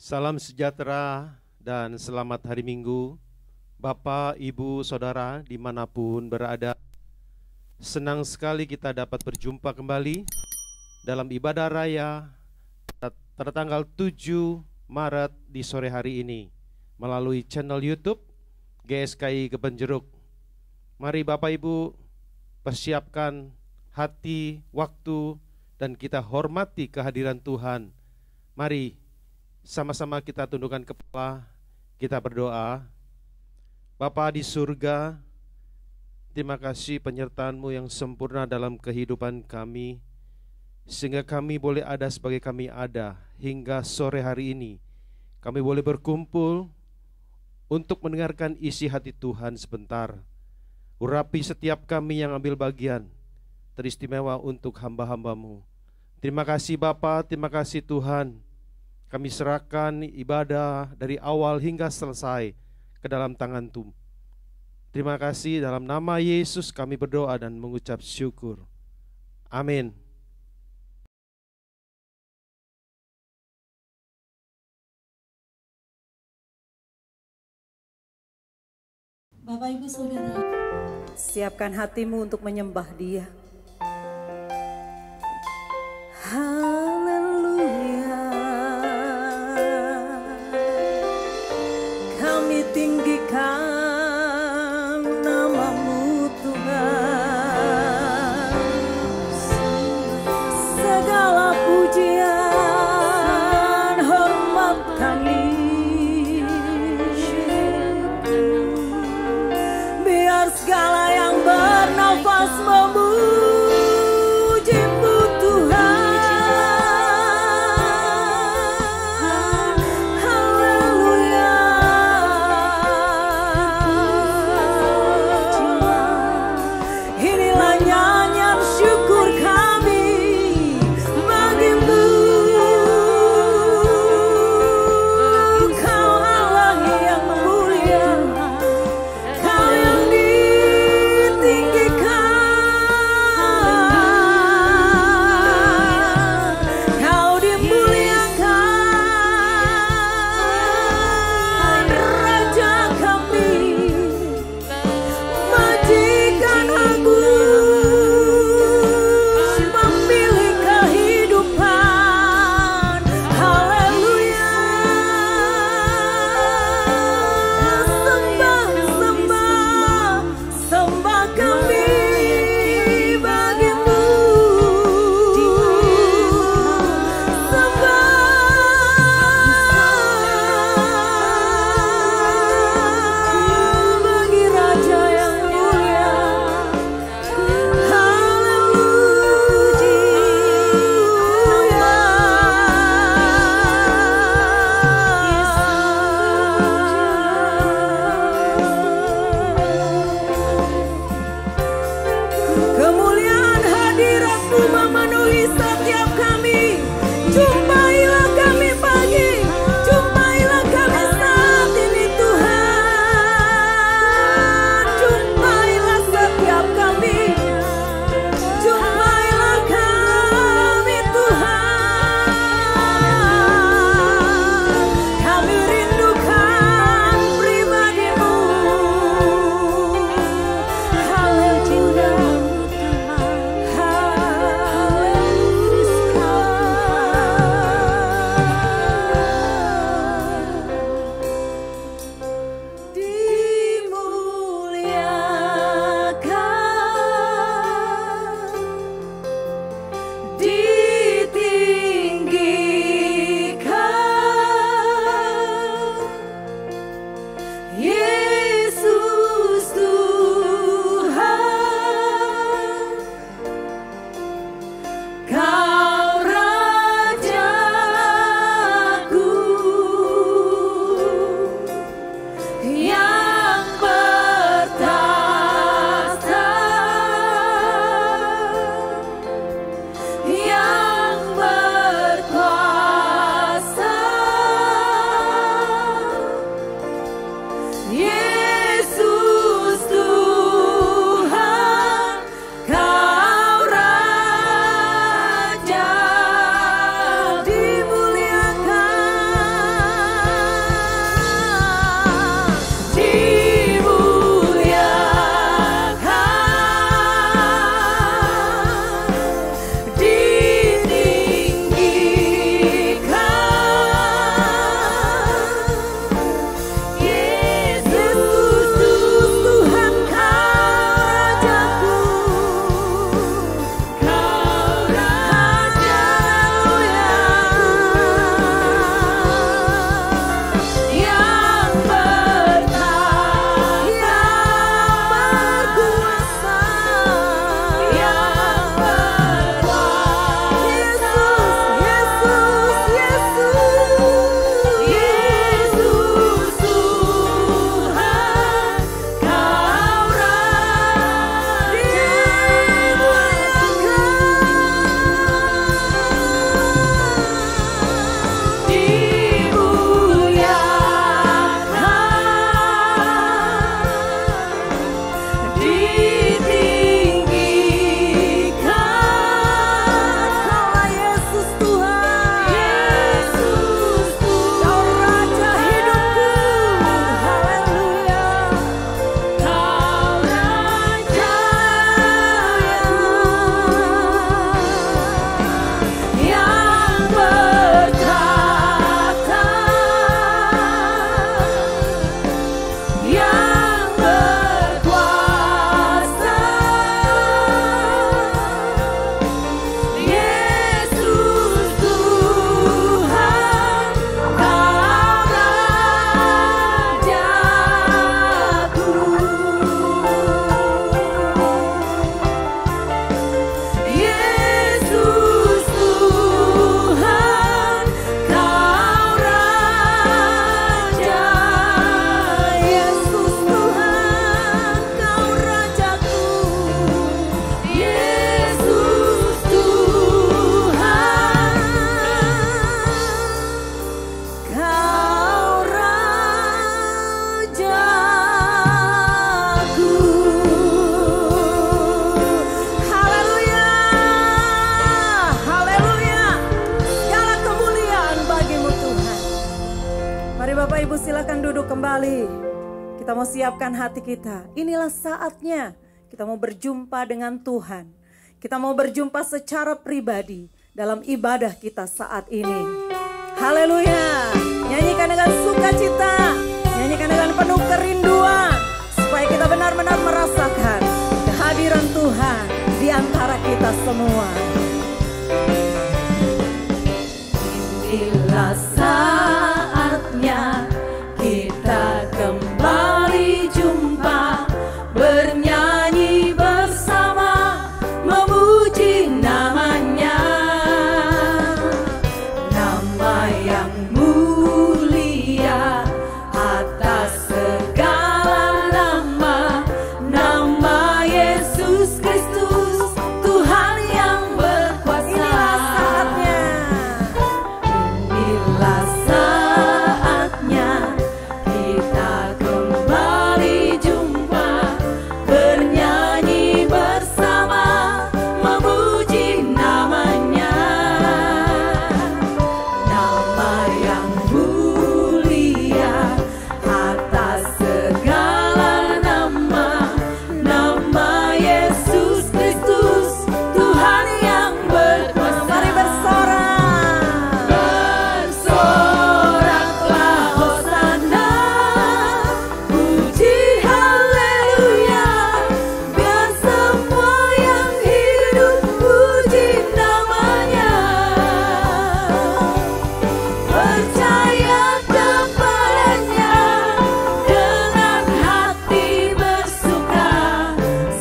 Salam sejahtera dan selamat hari Minggu, Bapak, Ibu, Saudara dimanapun berada. Senang sekali kita dapat berjumpa kembali dalam ibadah raya tertanggal 7 Maret di sore hari ini melalui channel YouTube GSKI Kebenjeruk. Mari Bapak Ibu persiapkan hati, waktu, dan kita hormati kehadiran Tuhan. Mari sama-sama kita tundukkan kepala, kita berdoa. Bapa di surga, terima kasih penyertaan-Mu yang sempurna dalam kehidupan kami, sehingga kami boleh ada sebagai kami ada hingga sore hari ini. Kami boleh berkumpul untuk mendengarkan isi hati Tuhan sebentar. Urapi setiap kami yang ambil bagian, teristimewa untuk hamba-hamba-Mu. Terima kasih Bapa, terima kasih Tuhan. Kami serahkan ibadah dari awal hingga selesai ke dalam tangan-Mu. Terima kasih, dalam nama Yesus kami berdoa dan mengucap syukur. Amin. Bapak Ibu Saudara, siapkan hatimu untuk menyembah Dia. Haleluya. Kami tinggikan nama-Mu Tuhan. Segala pujian hormat kami, biar segala yang bernafas memuji Bapak Ibu silakan duduk kembali. Kita mau siapkan hati kita. Inilah saatnya kita mau berjumpa dengan Tuhan. Kita mau berjumpa secara pribadi dalam ibadah kita saat ini. Haleluya. Nyanyikan dengan sukacita, nyanyikan dengan penuh kerinduan, supaya kita benar-benar merasakan kehadiran Tuhan di antara kita semua. Inilah saatnya kita kembali jumpa, bernyanyi bersama, memuji namanya. Nama yang mulia atas segala nama, nama Yesus Kristus, Tuhan yang berkuasa. Inilah saatnya. Inilah saatnya kita kembali jumpa, bernyanyi bersama, memuji namanya. Nama yang mulia atas segala nama, nama Yesus Kristus, Tuhan yang berkuasa. Mari bersorak. Bersoraklah hosana, puji haleluya, biar semua yang hidup puji namanya. Percaya kepadanya dengan hati bersuka,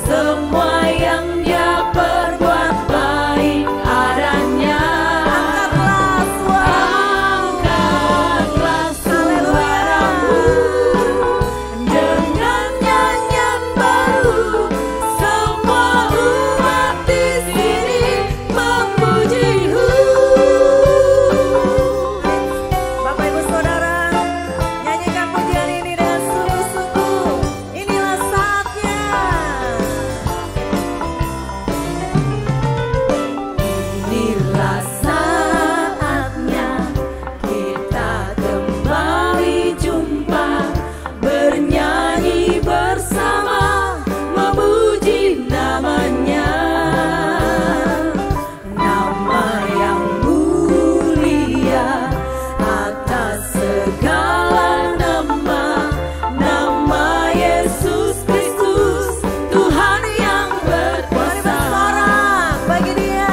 semua yang dia perbuat baik adanya. Angkatlah suaramu dengan nyanyian baru, semua umat di sini memuji-Hu. Bapak Ibu Saudara, nyanyikan pujian ini dengan sungguh-sungguh. Inilah saatnya. Inilah saatnya kita kembali jumpa, bernyanyi bersama, memuji namanya. Nama yang mulia atas segala nama, nama Yesus Kristus, Tuhan yang berkuasa. Bersorak bagi Dia.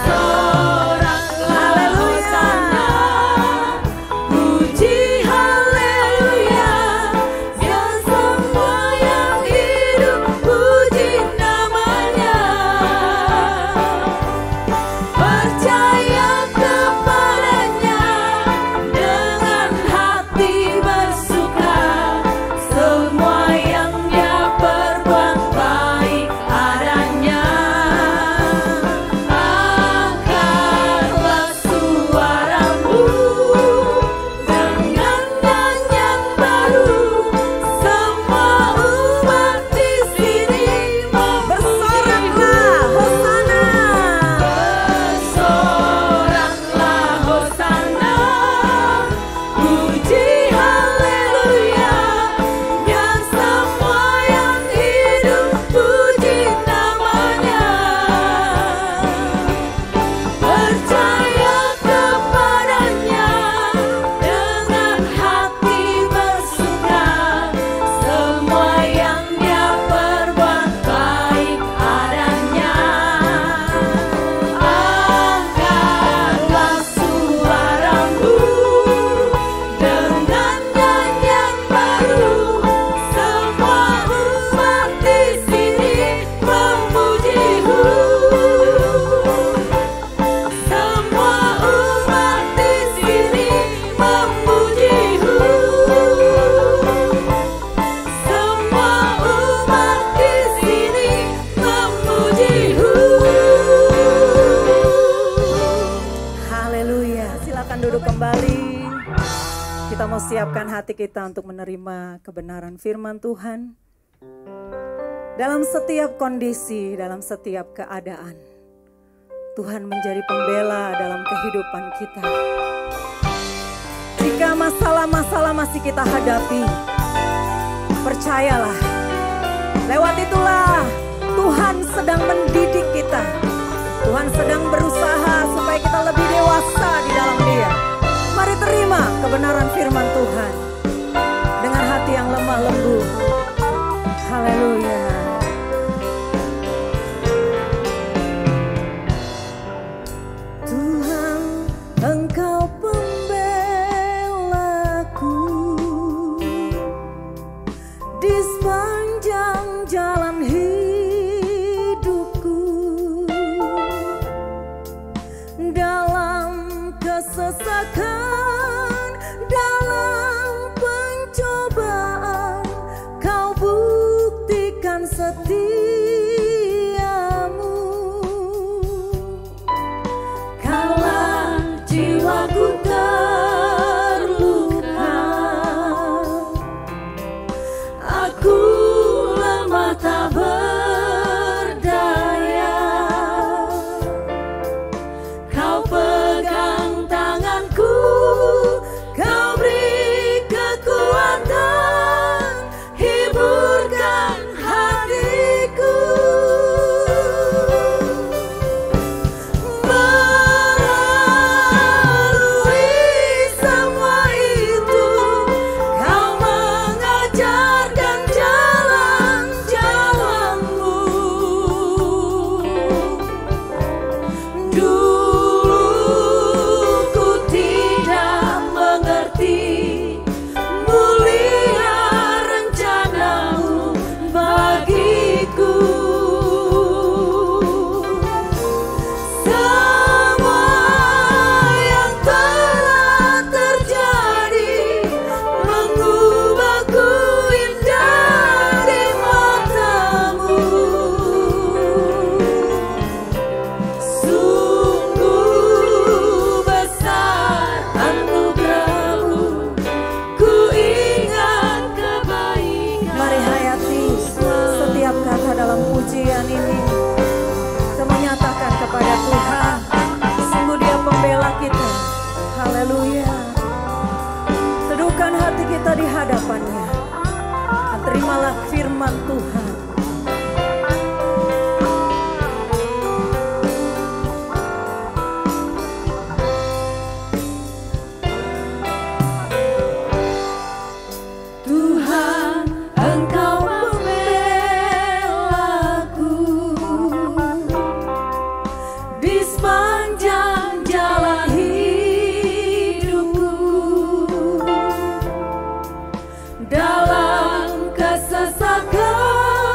Bersoraklah hosana, puji haleluya, biar semua yang hidup puji namanya. Percaya kepadanya dengan hati bersuka, semua yang dia perbuat baik adanya. Angkatlah suaramu dengan nyanyian baru, semua umat di sini bersoraklah hosana. Bersoraklah hosana, puji haleluya, biar semua yang hidup puji namanya. Percaya kepadanya dengan hati bersuka, semua yang dia perbuat baik adanya. Angkatlah suaramu dengan nyanyian baru, semua umat di sini memuji-Hu. Semua umat di sini memuji-Hu. Semua umat di sini memuji-Hu. Haleluya. Silakan duduk kembali. Kita mau siapkan hati kita untuk menerima kebenaran firman Tuhan. Dalam setiap kondisi, dalam setiap keadaan, Tuhan menjadi pembela dalam kehidupan kita. Jika masalah-masalah masih kita hadapi, percayalah, lewat itulah Tuhan sedang mendidik kita. Tuhan sedang berusaha supaya kita lebih dewasa di dalam Dia. Mari terima kebenaran firman Tuhan dengan hati yang lemah lembut. Haleluya. Tuhan, Engkau pembelaku di sepanjang jalan hidupku, dalam kesesakan, dalam pencobaan, Kau buktikan setiamu. Kala jiwaku terluka, aku lemah tak berdaya, Kau pegang tanganku, Kau beri kekuatan, hiburkan hatiku. Melalui semua itu, Kau mengajarkan jalan-jalan-Mu. Dulu ku tidak mengerti mulia rencana-Mu bagiku. Semua yang telah terjadi mengubahku indah di mata-Mu. Sungguh besar anugerah-Mu, ku ingat kebaikan. Mari hayati setiap kata dalam pujian ini. Kita menyatakan kepada Tuhan, sungguh Dia pembela kita. Haleluya. Teduhkan hati kita di hadapan-Nya. Dan terimalah firman Tuhan. Tuhan, Engkau pembelaku di sepanjang jalan hidupku, dalam kesesakan,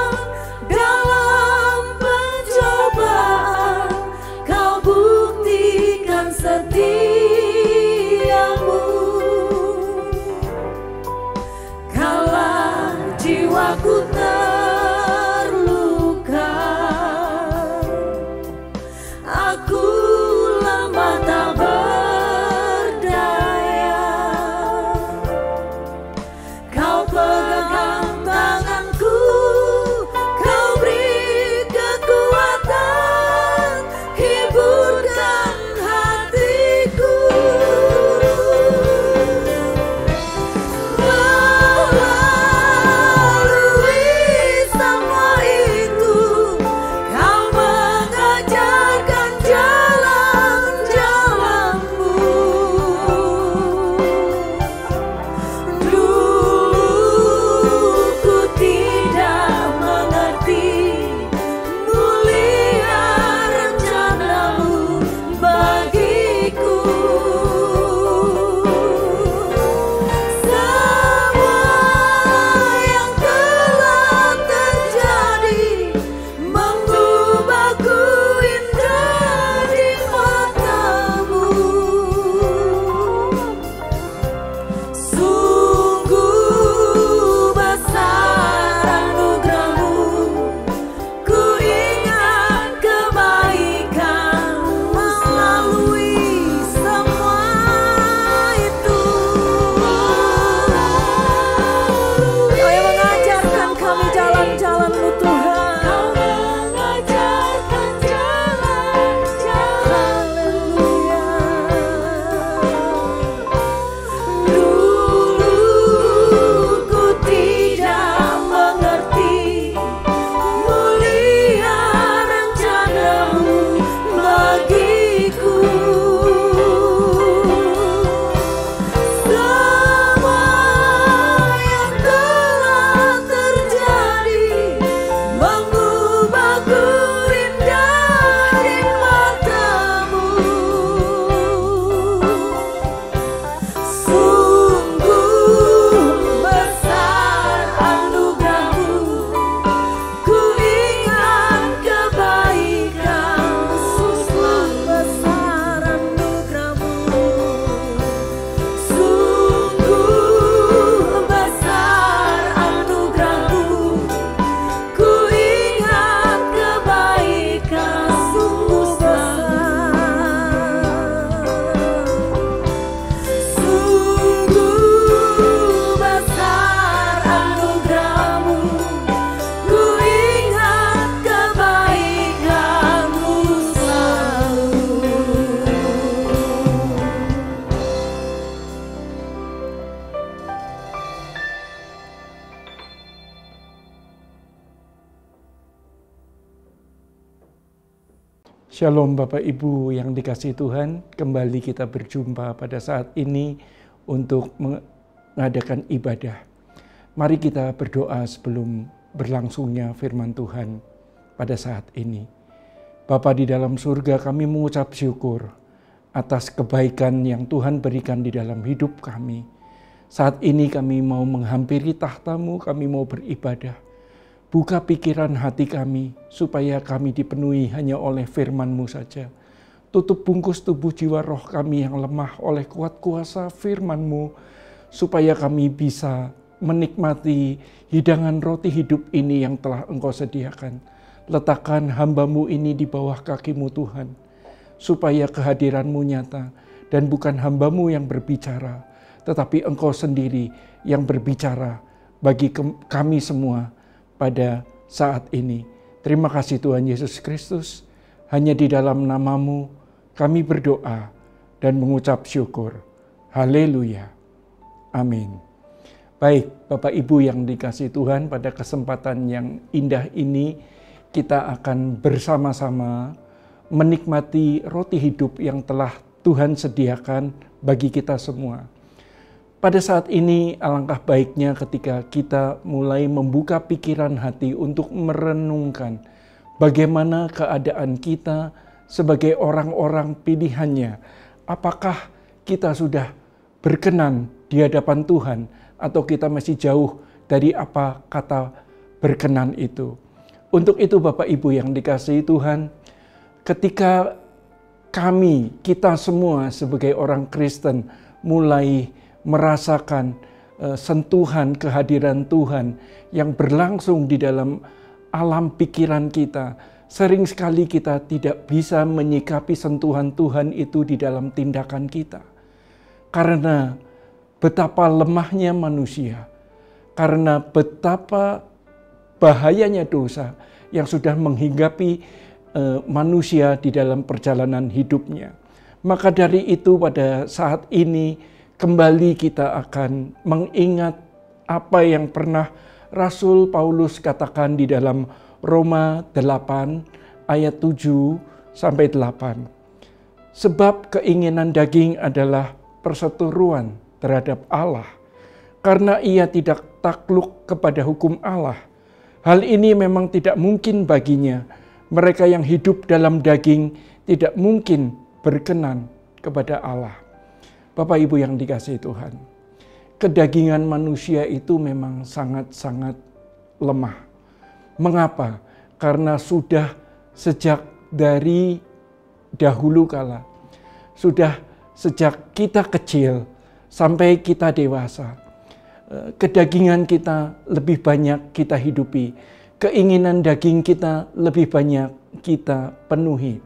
Shalom Bapak Ibu yang dikasihi Tuhan, kembali kita berjumpa pada saat ini untuk mengadakan ibadah. Mari kita berdoa sebelum berlangsungnya firman Tuhan pada saat ini. Bapa di dalam surga, kami mengucap syukur atas kebaikan yang Tuhan berikan di dalam hidup kami. Saat ini kami mau menghampiri tahta-Mu, kami mau beribadah. Buka pikiran hati kami, supaya kami dipenuhi hanya oleh firman-Mu saja. Tutup bungkus tubuh jiwa roh kami yang lemah oleh kuat kuasa firman-Mu, supaya kami bisa menikmati hidangan roti hidup ini yang telah Engkau sediakan. Letakkan hamba-Mu ini di bawah kaki-Mu Tuhan, supaya kehadiran-Mu nyata, dan bukan hamba-Mu yang berbicara, tetapi Engkau sendiri yang berbicara bagi kami semua pada saat ini. Terima kasih Tuhan Yesus Kristus. Hanya di dalam nama-Mu kami berdoa dan mengucap syukur. Haleluya. Amin. Baik, Bapak Ibu yang dikasihi Tuhan, pada kesempatan yang indah ini kita akan bersama-sama menikmati roti hidup yang telah Tuhan sediakan bagi kita semua. Pada saat ini alangkah baiknya ketika kita mulai membuka pikiran hati untuk merenungkan bagaimana keadaan kita sebagai orang-orang pilihannya. Apakah kita sudah berkenan di hadapan Tuhan atau kita masih jauh dari apa kata berkenan itu. Untuk itu Bapak Ibu yang dikasihi Tuhan, ketika kita semua sebagai orang Kristen mulai merasakan sentuhan kehadiran Tuhan yang berlangsung di dalam alam pikiran kita. Sering sekali kita tidak bisa menyikapi sentuhan Tuhan itu di dalam tindakan kita. Karena betapa lemahnya manusia. Karena betapa bahayanya dosa yang sudah menghinggapi manusia di dalam perjalanan hidupnya. Maka dari itu pada saat ini kembali kita akan mengingat apa yang pernah Rasul Paulus katakan di dalam Roma 8 ayat 7 sampai 8. Sebab keinginan daging adalah perseteruan terhadap Allah, karena ia tidak takluk kepada hukum Allah. Hal ini memang tidak mungkin baginya. Mereka yang hidup dalam daging tidak mungkin berkenan kepada Allah. Bapak Ibu yang dikasihi Tuhan, kedagingan manusia itu memang sangat-sangat lemah. Mengapa? Karena sudah sejak dari dahulu kala, sudah sejak kita kecil sampai kita dewasa, kedagingan kita lebih banyak kita hidupi, keinginan daging kita lebih banyak kita penuhi.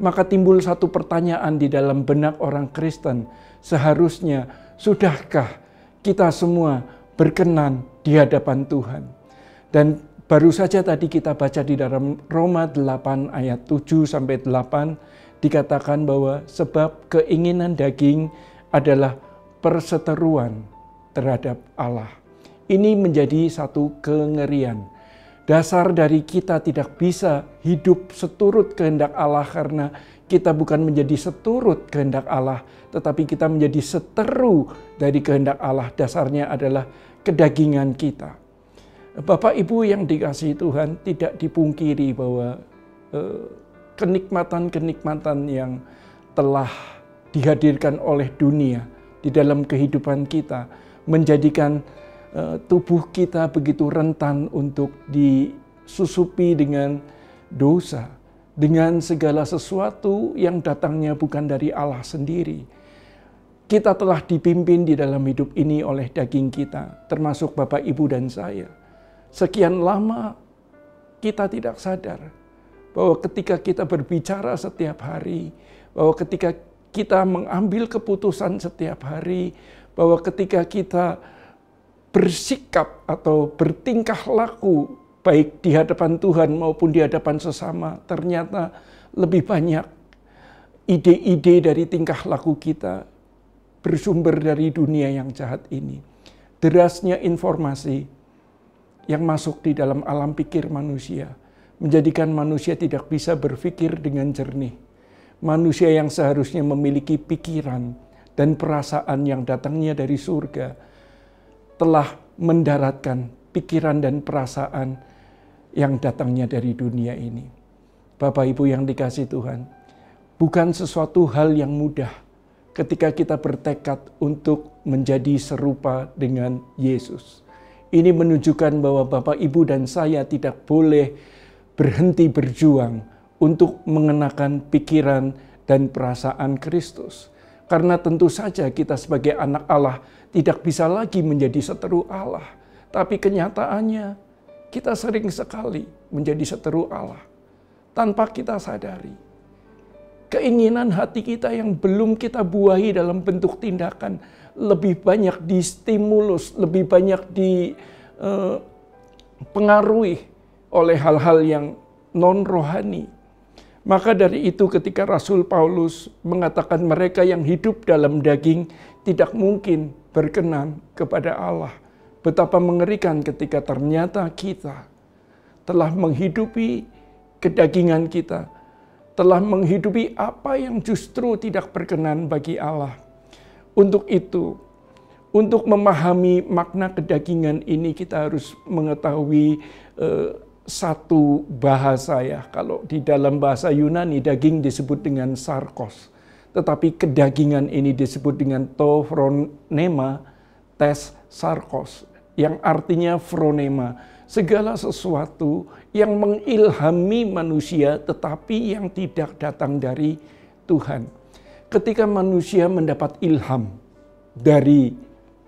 Maka timbul satu pertanyaan di dalam benak orang Kristen, seharusnya sudahkah kita semua berkenan di hadapan Tuhan? Dan baru saja tadi kita baca di dalam Roma 8 ayat 7 sampai 8 dikatakan bahwa sebab keinginan daging adalah perseteruan terhadap Allah. Ini menjadi satu kengerian. Dasar dari kita tidak bisa hidup seturut kehendak Allah karena kita bukan menjadi seturut kehendak Allah, tetapi kita menjadi seteru dari kehendak Allah. Dasarnya adalah kedagingan kita. Bapak Ibu yang dikasihi Tuhan, tidak dipungkiri bahwa kenikmatan-kenikmatan yang telah dihadirkan oleh dunia di dalam kehidupan kita menjadikan tubuh kita begitu rentan untuk disusupi dengan dosa, dengan segala sesuatu yang datangnya bukan dari Allah sendiri. Kita telah dipimpin di dalam hidup ini oleh daging kita, termasuk Bapak, Ibu, dan saya. Sekian lama kita tidak sadar bahwa ketika kita berbicara setiap hari, bahwa ketika kita mengambil keputusan setiap hari, bahwa ketika kita bersikap atau bertingkah laku baik di hadapan Tuhan maupun di hadapan sesama, ternyata lebih banyak ide-ide dari tingkah laku kita bersumber dari dunia yang jahat ini. Derasnya informasi yang masuk di dalam alam pikir manusia menjadikan manusia tidak bisa berpikir dengan jernih. manusia yang seharusnya memiliki pikiran dan perasaan yang datangnya dari surga, telah mendaratkan pikiran dan perasaan yang datangnya dari dunia ini. Bapak Ibu yang dikasihi Tuhan, bukan sesuatu hal yang mudah ketika kita bertekad untuk menjadi serupa dengan Yesus. Ini menunjukkan bahwa Bapak, Ibu, dan saya tidak boleh berhenti berjuang untuk mengenakan pikiran dan perasaan Kristus. Karena tentu saja kita sebagai anak Allah tidak bisa lagi menjadi seteru Allah. Tapi kenyataannya kita sering sekali menjadi seteru Allah tanpa kita sadari. Keinginan hati kita yang belum kita buahi dalam bentuk tindakan lebih banyak distimulus, lebih banyak dipengaruhi oleh hal-hal yang non-rohani. Maka dari itu ketika Rasul Paulus mengatakan mereka yang hidup dalam daging tidak mungkin berkenan kepada Allah. Betapa mengerikan ketika ternyata kita telah menghidupi kedagingan kita, telah menghidupi apa yang justru tidak berkenan bagi Allah. Untuk itu, untuk memahami makna kedagingan ini kita harus mengetahui satu bahasa ya. Kalau di dalam bahasa Yunani daging disebut dengan sarkos. Tetapi kedagingan ini disebut dengan to phronema tes sarkos. Yang artinya phronema. Segala sesuatu yang mengilhami manusia tetapi yang tidak datang dari Tuhan. Ketika manusia mendapat ilham dari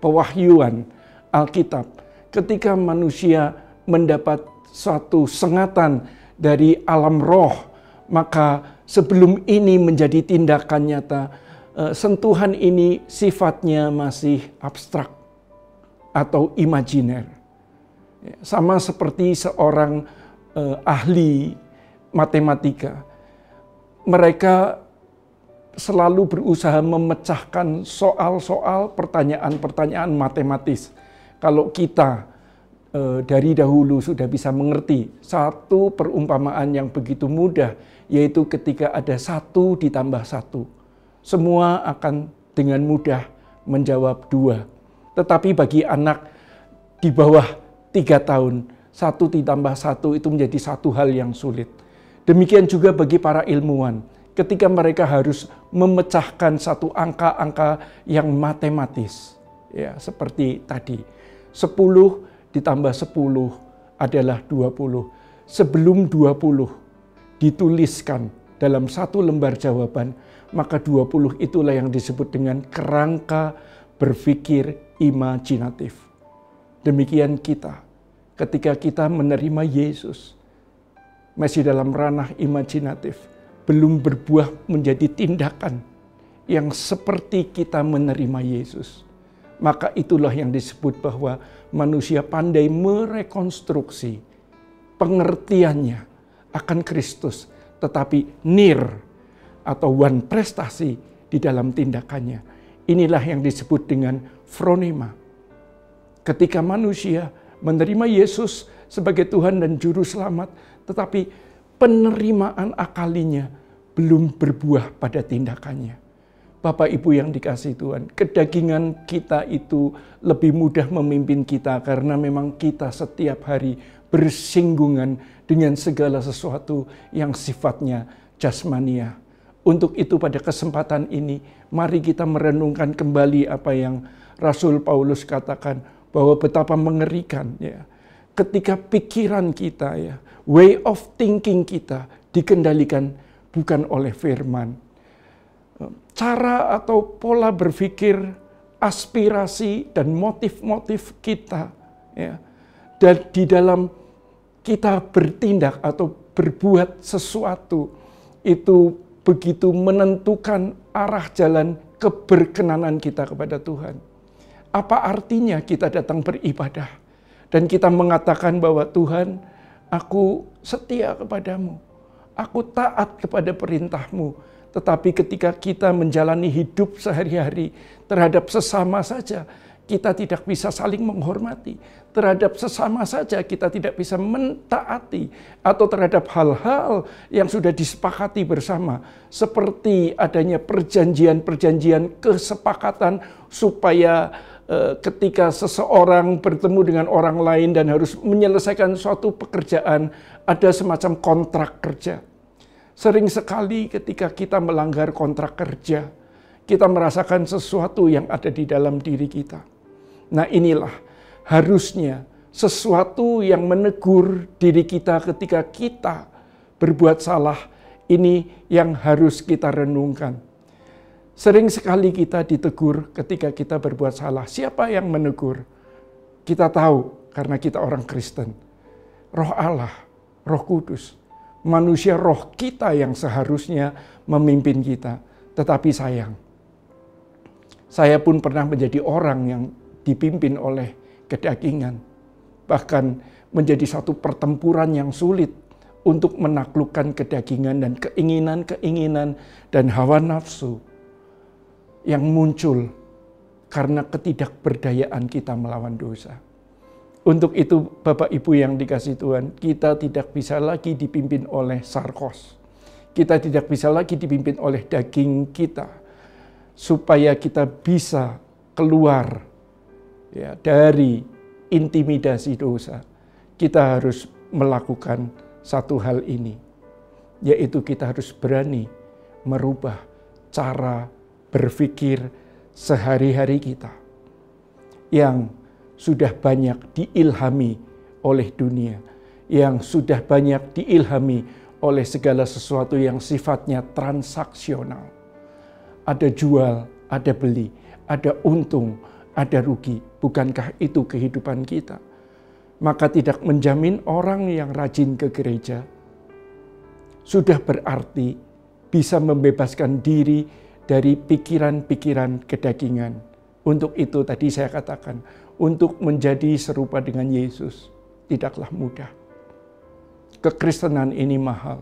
pewahyuan Alkitab. Ketika manusia mendapat suatu sengatan dari alam roh, maka sebelum ini menjadi tindakan nyata, sentuhan ini sifatnya masih abstrak atau imajiner. Sama seperti seorang ahli matematika. Mereka selalu berusaha memecahkan soal-soal, pertanyaan-pertanyaan matematis. Kalau kita dari dahulu sudah bisa mengerti satu perumpamaan yang begitu mudah, yaitu ketika ada 1 ditambah 1. Semua akan dengan mudah menjawab 2. Tetapi bagi anak di bawah 3 tahun, 1 ditambah 1 itu menjadi satu hal yang sulit. Demikian juga bagi para ilmuwan, ketika mereka harus memecahkan satu angka-angka yang matematis. Ya, seperti tadi, 10 ditambah 10 adalah 20. Sebelum 20 dituliskan dalam satu lembar jawaban, maka 20 itulah yang disebut dengan kerangka berpikir imajinatif. Demikian kita, ketika kita menerima Yesus, masih dalam ranah imajinatif, belum berbuah menjadi tindakan yang seperti kita menerima Yesus. Maka itulah yang disebut bahwa manusia pandai merekonstruksi pengertiannya akan Kristus, tetapi nir atau one prestasi di dalam tindakannya. Inilah yang disebut dengan phronema. Ketika manusia menerima Yesus sebagai Tuhan dan Juru Selamat, tetapi penerimaan akalinya belum berbuah pada tindakannya. Bapak Ibu yang dikasihi Tuhan, kedagingan kita itu lebih mudah memimpin kita karena memang kita setiap hari bersinggungan dengan segala sesuatu yang sifatnya jasmania. Untuk itu pada kesempatan ini, mari kita merenungkan kembali apa yang Rasul Paulus katakan, bahwa betapa mengerikan ya, ketika pikiran kita ya, way of thinking kita dikendalikan bukan oleh firman. Cara atau pola berpikir, aspirasi dan motif-motif kita ya, dan di dalam kita bertindak atau berbuat sesuatu itu begitu menentukan arah jalan keberkenanan kita kepada Tuhan. Apa artinya kita datang beribadah dan kita mengatakan bahwa Tuhan, aku setia kepadamu, aku taat kepada perintahmu. Tetapi ketika kita menjalani hidup sehari-hari terhadap sesama saja, kita tidak bisa saling menghormati. Terhadap sesama saja kita tidak bisa mentaati. Atau terhadap hal-hal yang sudah disepakati bersama. Seperti adanya perjanjian-perjanjian kesepakatan supaya ketika seseorang bertemu dengan orang lain dan harus menyelesaikan suatu pekerjaan, ada semacam kontrak kerja. Sering sekali ketika kita melanggar kontrak kerja, kita merasakan sesuatu yang ada di dalam diri kita. Nah, inilah harusnya sesuatu yang menegur diri kita ketika kita berbuat salah, ini yang harus kita renungkan. Sering sekali kita ditegur ketika kita berbuat salah. Siapa yang menegur? Kita tahu karena kita orang Kristen. Roh Allah, Roh Kudus, manusia roh kita yang seharusnya memimpin kita. Tetapi sayang, saya pun pernah menjadi orang yang dipimpin oleh kedagingan. Bahkan menjadi satu pertempuran yang sulit untuk menaklukkan kedagingan dan keinginan-keinginan dan hawa nafsu yang muncul karena ketidakberdayaan kita melawan dosa. Untuk itu Bapak Ibu yang dikasihi Tuhan, kita tidak bisa lagi dipimpin oleh sarkos. Kita tidak bisa lagi dipimpin oleh daging kita. Supaya kita bisa keluar ya, dari intimidasi dosa. Kita harus melakukan satu hal ini. Yaitu kita harus berani merubah cara berpikir sehari-hari kita yang sudah banyak diilhami oleh dunia, yang sudah banyak diilhami oleh segala sesuatu yang sifatnya transaksional. Ada jual, ada beli, ada untung, ada rugi. Bukankah itu kehidupan kita? Maka tidak menjamin orang yang rajin ke gereja sudah berarti bisa membebaskan diri dari pikiran-pikiran kedagingan. Untuk itu tadi saya katakan, untuk menjadi serupa dengan Yesus tidaklah mudah. Kekristenan ini mahal.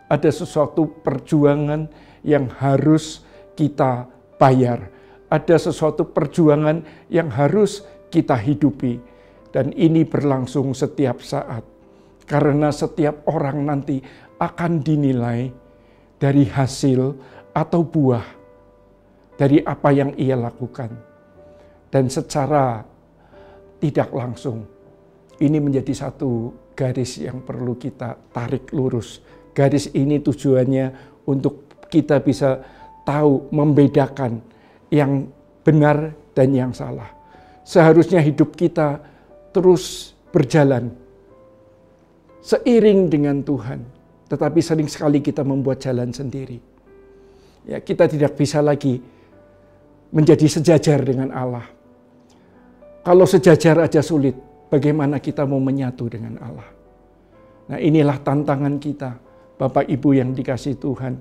Ada sesuatu perjuangan yang harus kita bayar. Ada sesuatu perjuangan yang harus kita hidupi. Dan ini berlangsung setiap saat. Karena setiap orang nanti akan dinilai dari hasil atau buah dari apa yang ia lakukan. Dan secara tidak langsung, ini menjadi satu garis yang perlu kita tarik lurus. Garis ini tujuannya untuk kita bisa tahu, membedakan yang benar dan yang salah. Seharusnya hidup kita terus berjalan seiring dengan Tuhan. Tetapi sering sekali kita membuat jalan sendiri. Ya, kita tidak bisa lagi menjadi sejajar dengan Allah. Kalau sejajar aja sulit, bagaimana kita mau menyatu dengan Allah? Nah, inilah tantangan kita, Bapak Ibu yang dikasihi Tuhan.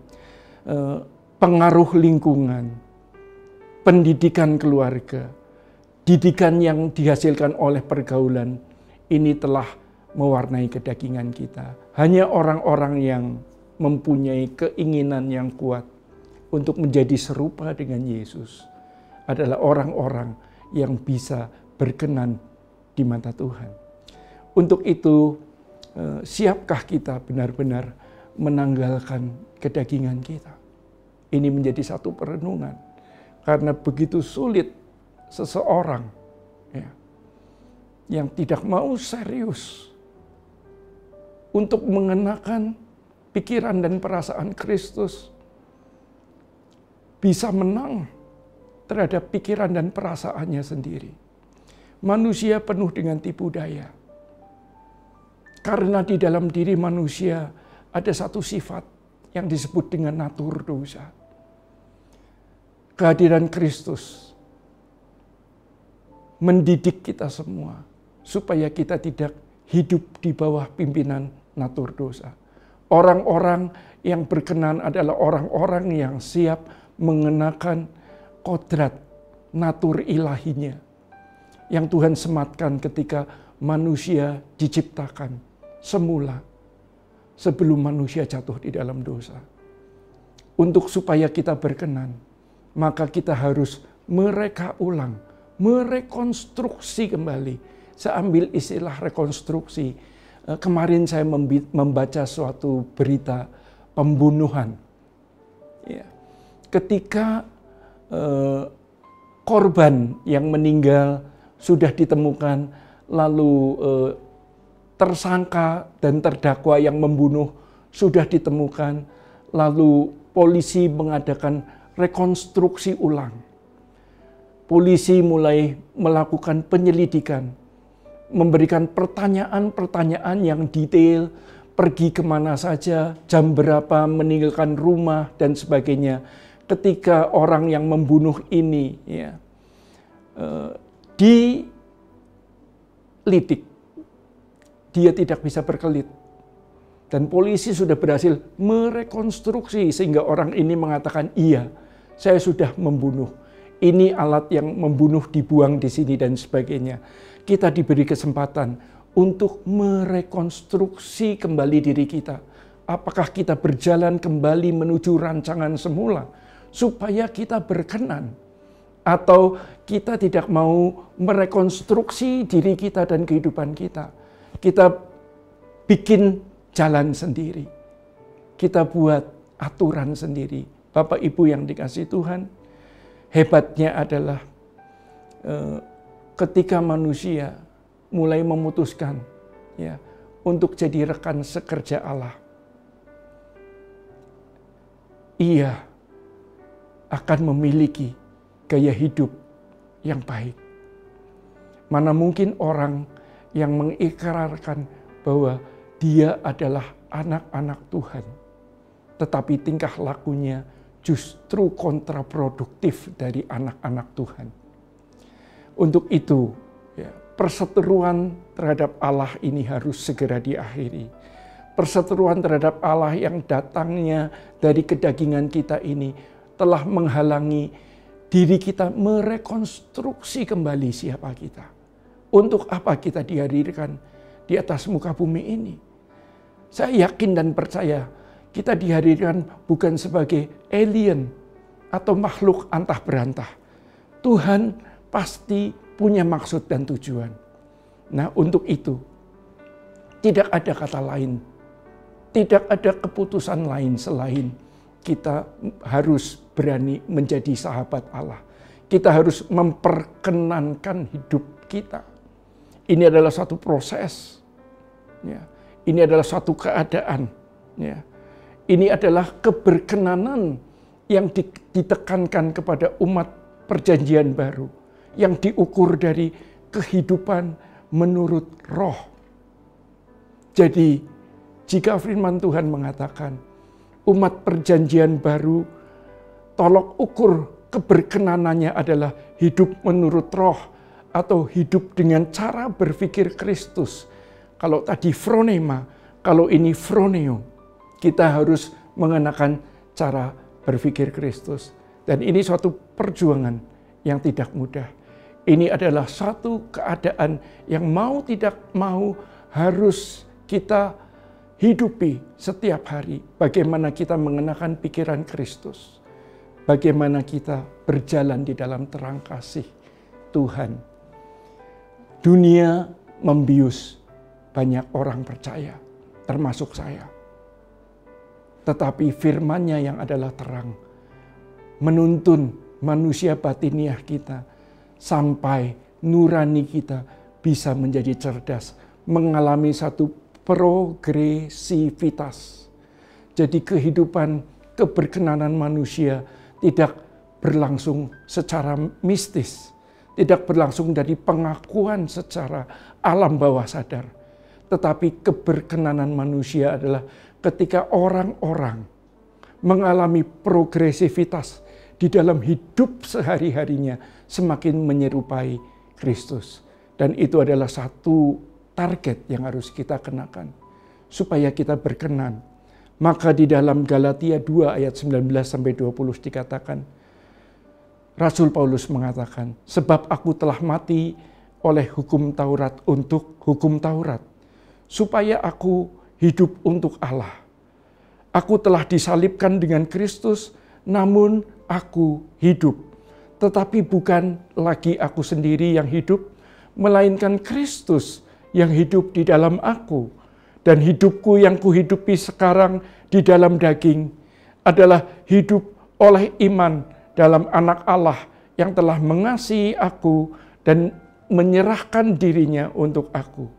Pengaruh lingkungan, pendidikan keluarga, didikan yang dihasilkan oleh pergaulan, ini telah mewarnai kedagingan kita. Hanya orang-orang yang mempunyai keinginan yang kuat untuk menjadi serupa dengan Yesus adalah orang-orang yang bisa berkenan di mata Tuhan. Untuk itu, siapkah kita benar-benar menanggalkan kedagingan kita? Ini menjadi satu perenungan. Karena begitu sulit seseorang ya, yang tidak mau serius untuk mengenakan pikiran dan perasaan Kristus bisa menang terhadap pikiran dan perasaannya sendiri. Manusia penuh dengan tipu daya. Karena di dalam diri manusia ada satu sifat yang disebut dengan natur dosa. Kehadiran Kristus mendidik kita semua supaya kita tidak hidup di bawah pimpinan natur dosa. Orang-orang yang berkenan adalah orang-orang yang siap mengenakan kodrat natur ilahinya yang Tuhan sematkan ketika manusia diciptakan semula sebelum manusia jatuh di dalam dosa. Untuk supaya kita berkenan, maka kita harus mereka ulang, merekonstruksi kembali. Saya ambil istilah rekonstruksi. Kemarin saya membaca suatu berita pembunuhan. Ya. Ketika korban yang meninggal sudah ditemukan, lalu tersangka dan terdakwa yang membunuh sudah ditemukan, lalu polisi mengadakan rekonstruksi ulang. Polisi mulai melakukan penyelidikan, memberikan pertanyaan-pertanyaan yang detail, pergi kemana saja, jam berapa meninggalkan rumah, dan sebagainya. Ketika orang yang membunuh ini ya, dilidik, dia tidak bisa berkelit. Dan polisi sudah berhasil merekonstruksi sehingga orang ini mengatakan, iya, saya sudah membunuh. Ini alat yang membunuh dibuang di sini dan sebagainya. Kita diberi kesempatan untuk merekonstruksi kembali diri kita. Apakah kita berjalan kembali menuju rancangan semula supaya kita berkenan? Atau kita tidak mau merekonstruksi diri kita dan kehidupan kita. Kita bikin jalan sendiri. Kita buat aturan sendiri. Bapak Ibu yang dikasihi Tuhan, hebatnya adalah ketika manusia mulai memutuskan ya untuk jadi rekan sekerja Allah, ia akan memiliki gaya hidup yang baik. Mana mungkin orang yang mengikrarkan bahwa dia adalah anak-anak Tuhan, tetapi tingkah lakunya justru kontraproduktif dari anak-anak Tuhan. Untuk itu, ya, perseteruan terhadap Allah ini harus segera diakhiri. Perseteruan terhadap Allah yang datangnya dari kedagingan kita ini telah menghalangi diri kita merekonstruksi kembali siapa kita. Untuk apa kita dihadirkan di atas muka bumi ini? Saya yakin dan percaya kita dihadirkan bukan sebagai alien atau makhluk antah berantah. Tuhan pasti punya maksud dan tujuan. Nah, untuk itu tidak ada kata lain, tidak ada keputusan lain selain kita harus berani menjadi sahabat Allah. Kita harus memperkenankan hidup kita. Ini adalah satu proses. Ya. Ini adalah suatu keadaan. Ya. Ini adalah keberkenanan yang ditekankan kepada umat perjanjian baru. Yang diukur dari kehidupan menurut roh. Jadi jika firman Tuhan mengatakan umat perjanjian baru, tolok ukur keberkenanannya adalah hidup menurut roh atau hidup dengan cara berpikir Kristus. Kalau tadi phronema, kalau ini phroneo, kita harus mengenakan cara berpikir Kristus. Dan ini suatu perjuangan yang tidak mudah. Ini adalah satu keadaan yang mau tidak mau harus kita hidupi setiap hari. Bagaimana kita mengenakan pikiran Kristus. Bagaimana kita berjalan di dalam terang kasih Tuhan. Dunia membius banyak orang percaya, termasuk saya. Tetapi firman-Nya yang adalah terang, menuntun manusia batiniah kita, sampai nurani kita bisa menjadi cerdas, mengalami satu progresivitas. Jadi kehidupan keberkenanan manusia tidak berlangsung secara mistis, tidak berlangsung dari pengakuan secara alam bawah sadar. Tetapi keberkenanan manusia adalah ketika orang-orang mengalami progresivitas di dalam hidup sehari-harinya semakin menyerupai Kristus. Dan itu adalah satu target yang harus kita kenakan supaya kita berkenan. Maka di dalam Galatia 2 ayat 19-20 dikatakan, Rasul Paulus mengatakan, sebab aku telah mati oleh hukum Taurat untuk hukum Taurat, supaya aku hidup untuk Allah. Aku telah disalibkan dengan Kristus, namun aku hidup. Tetapi bukan lagi aku sendiri yang hidup, melainkan Kristus yang hidup di dalam aku. Dan hidupku yang kuhidupi sekarang di dalam daging adalah hidup oleh iman dalam Anak Allah yang telah mengasihi aku dan menyerahkan dirinya untuk aku.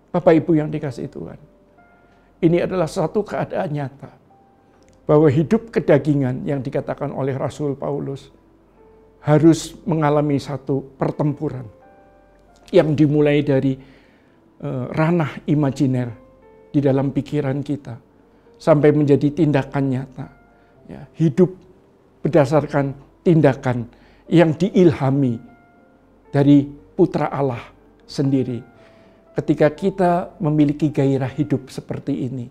Bapak Ibu yang dikasihi Tuhan, ini adalah satu keadaan nyata bahwa hidup kedagingan yang dikatakan oleh Rasul Paulus harus mengalami satu pertempuran yang dimulai dari ranah imajiner di dalam pikiran kita sampai menjadi tindakan nyata. Ya, hidup berdasarkan tindakan yang diilhami dari Putra Allah sendiri. Ketika kita memiliki gairah hidup seperti ini,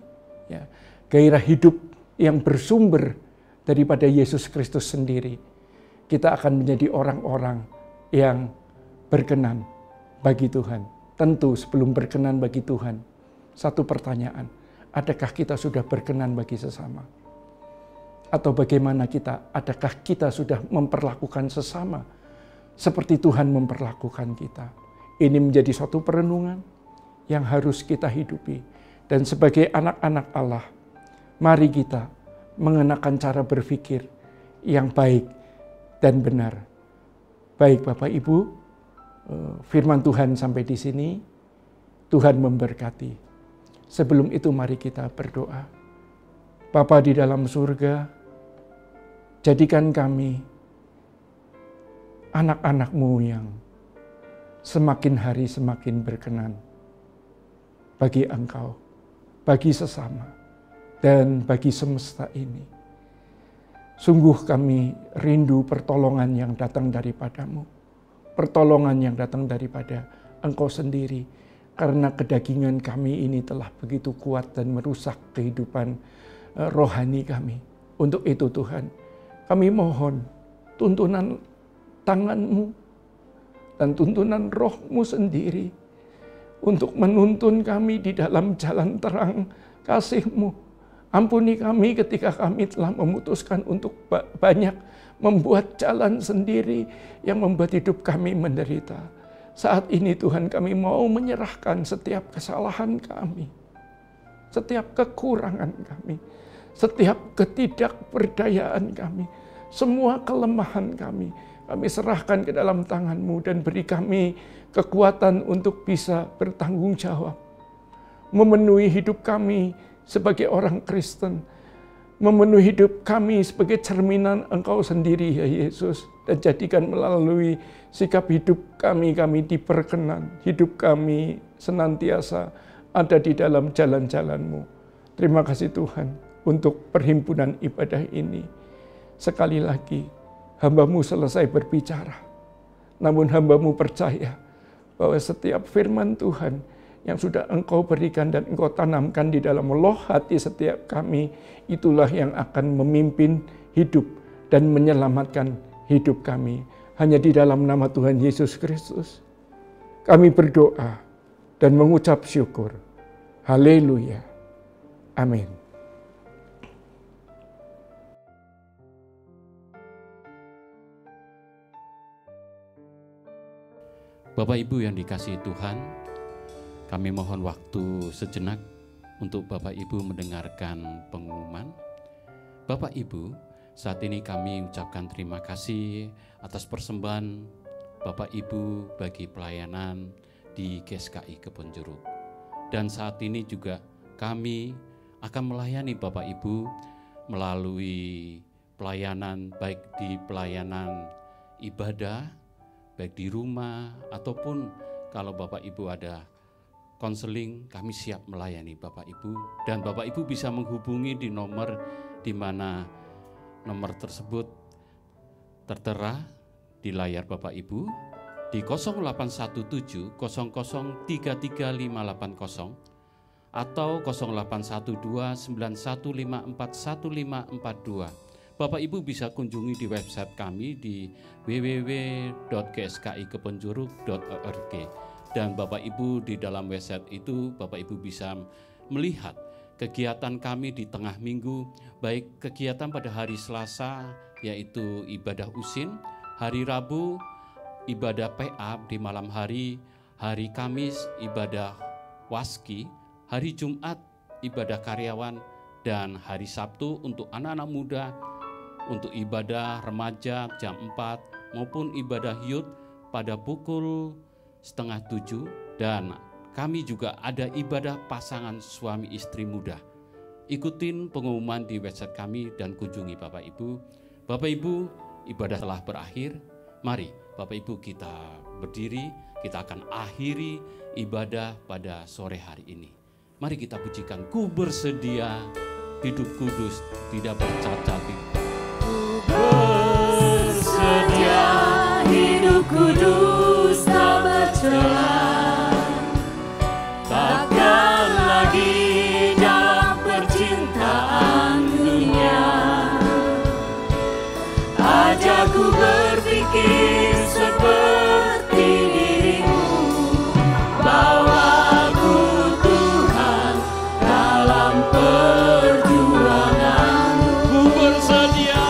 ya, gairah hidup yang bersumber daripada Yesus Kristus sendiri, kita akan menjadi orang-orang yang berkenan bagi Tuhan. Tentu sebelum berkenan bagi Tuhan, satu pertanyaan, adakah kita sudah berkenan bagi sesama? Atau bagaimana kita, adakah kita sudah memperlakukan sesama seperti Tuhan memperlakukan kita? Ini menjadi suatu perenungan yang harus kita hidupi. Dan sebagai anak-anak Allah, mari kita mengenakan cara berpikir yang baik dan benar. Baik Bapak Ibu, firman Tuhan sampai di sini. Tuhan memberkati. Sebelum itu mari kita berdoa. Bapa di dalam surga, jadikan kami anak-anak-Mu yang semakin hari semakin berkenan bagi Engkau, bagi sesama, dan bagi semesta ini. Sungguh kami rindu pertolongan yang datang daripada-Mu, pertolongan yang datang daripada Engkau sendiri, karena kedagingan kami ini telah begitu kuat dan merusak kehidupan rohani kami. Untuk itu Tuhan, kami mohon tuntunan tangan-Mu dan tuntunan Roh-Mu sendiri untuk menuntun kami di dalam jalan terang kasih-Mu. Ampuni kami ketika kami telah memutuskan untuk banyak membuat jalan sendiri yang membuat hidup kami menderita. Saat ini Tuhan, kami mau menyerahkan setiap kesalahan kami, setiap kekurangan kami, setiap ketidakberdayaan kami, semua kelemahan kami serahkan ke dalam tangan-Mu dan beri kami kekuatan untuk bisa bertanggung jawab, memenuhi hidup kami sebagai orang Kristen, memenuhi hidup kami sebagai cerminan Engkau sendiri ya Yesus, dan jadikan melalui sikap hidup kami diperkenan, hidup kami senantiasa ada di dalam jalan-jalan-Mu. Terima kasih Tuhan untuk perhimpunan ibadah ini. Sekali lagi, hamba-Mu selesai berbicara, namun hamba-Mu percaya bahwa setiap firman Tuhan yang sudah Engkau berikan dan Engkau tanamkan di dalam loh hati setiap kami, itulah yang akan memimpin hidup dan menyelamatkan hidup kami. Hanya di dalam nama Tuhan Yesus Kristus kami berdoa dan mengucap syukur. Haleluya. Amin. Bapak Ibu yang dikasihi Tuhan, kami mohon waktu sejenak untuk Bapak Ibu mendengarkan pengumuman. Bapak Ibu, saat ini kami ucapkan terima kasih atas persembahan Bapak Ibu bagi pelayanan di GSKI Kebonjeruk. Dan saat ini juga kami akan melayani Bapak Ibu melalui pelayanan, baik di pelayanan ibadah, baik di rumah, ataupun kalau Bapak Ibu ada konseling, kami siap melayani Bapak Ibu. Dan Bapak Ibu bisa menghubungi di nomor di mana nomor tersebut tertera di layar Bapak Ibu di 0817 0033 580 atau 0812 9154 1542. Bapak Ibu bisa kunjungi di website kami di www.gskikebonjeruk.org. Dan Bapak Ibu di dalam website itu Bapak Ibu bisa melihat kegiatan kami di tengah minggu, baik kegiatan pada hari Selasa yaitu ibadah usin, Hari Rabu ibadah PA di malam hari, hari Kamis ibadah Waski, hari Jumat ibadah karyawan, dan hari Sabtu untuk anak-anak muda, untuk ibadah remaja jam 4 maupun ibadah youth pada pukul 6:30, dan kami juga ada ibadah pasangan suami istri muda. Ikutin pengumuman di website kami dan kunjungi Bapak Ibu. Bapak Ibu, ibadah telah berakhir. Mari Bapak Ibu kita berdiri, kita akan akhiri ibadah pada sore hari ini. Mari kita pujikan, Ku bersedia hidup kudus, tidak bercacat. Ku bersedia hidup kudus, tak bercela, takkan lagi dalam percintaan dunia. Ajak ku berpikir seperti dirimu, bawa ku Tuhan dalam perjuanganmu. Ku bersedia.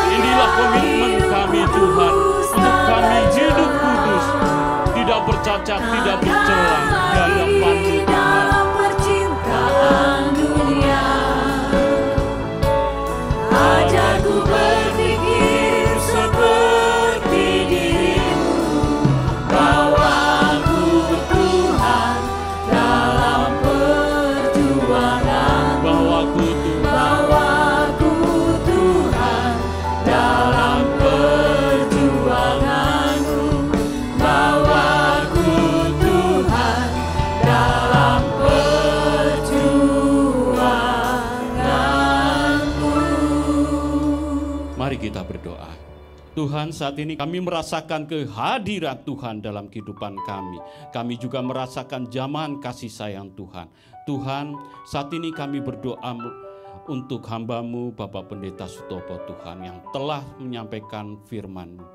Inilah komitmen kami Tuhan, untuk kami hidup kudus, tidak bercacat, tidak bercela di hadapan-Mu Tuhan. Dalam percintaan dunia, ajak ku berpikir seperti dirimu, bawa ku Tuhan dalam perjuangan. Bahwa ku Tuhan, Bawa ku Tuhan dalam perjuanganmu, bawa ku Tuhan dalam perjuanganmu. mari kita berdoa. Tuhan, saat ini kami merasakan kehadiran Tuhan dalam kehidupan kami. Kami juga merasakan zaman kasih sayang Tuhan. Tuhan, saat ini kami berdoa untuk hamba-Mu Bapak Pendeta Sutopo Tuhan, yang telah menyampaikan firman-Mu.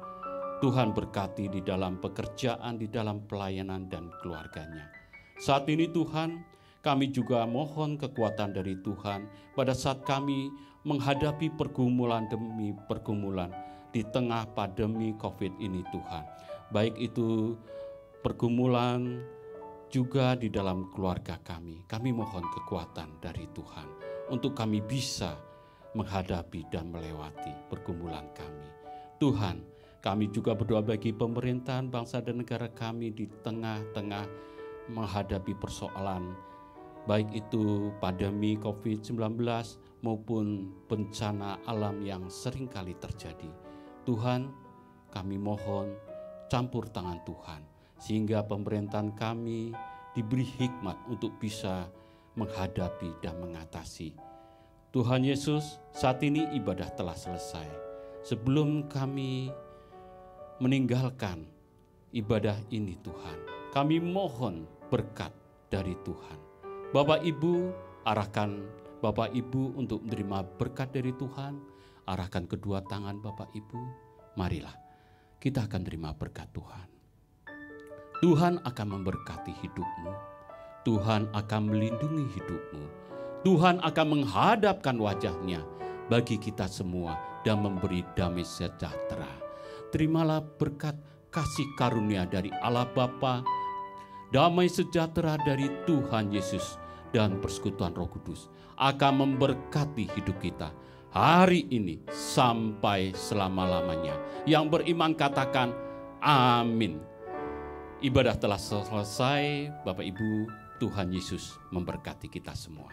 Tuhan berkati di dalam pekerjaan, di dalam pelayanan dan keluarganya. Saat ini Tuhan, kami juga mohon kekuatan dari Tuhan pada saat kami menghadapi pergumulan demi pergumulan di tengah pandemi COVID ini Tuhan. Baik itu pergumulan juga di dalam keluarga kami. Kami mohon kekuatan dari Tuhan untuk kami bisa menghadapi dan melewati pergumulan kami. Tuhan, kami juga berdoa bagi pemerintahan bangsa dan negara kami di tengah-tengah menghadapi persoalan, baik itu pandemi COVID-19 maupun bencana alam yang seringkali terjadi. Tuhan, kami mohon campur tangan Tuhan, sehingga pemerintahan kami diberi hikmat untuk bisa menghadapi dan mengatasi. Tuhan Yesus, saat ini ibadah telah selesai. Sebelum kami meninggalkan ibadah ini Tuhan, kami mohon berkat dari Tuhan. Bapak Ibu, arahkan Bapak Ibu untuk menerima berkat dari Tuhan. Arahkan kedua tangan Bapak Ibu. Marilah kita akan terima berkat Tuhan. Tuhan akan memberkati hidupmu. Tuhan akan melindungi hidupmu. Tuhan akan menghadapkan wajahnya bagi kita semua dan memberi damai sejahtera. Terimalah berkat kasih karunia dari Allah Bapa, damai sejahtera dari Tuhan Yesus, dan persekutuan Roh Kudus akan memberkati hidup kita hari ini sampai selama-lamanya. Yang beriman katakan amin. Ibadah telah selesai. Bapak Ibu, Tuhan Yesus memberkati kita semua.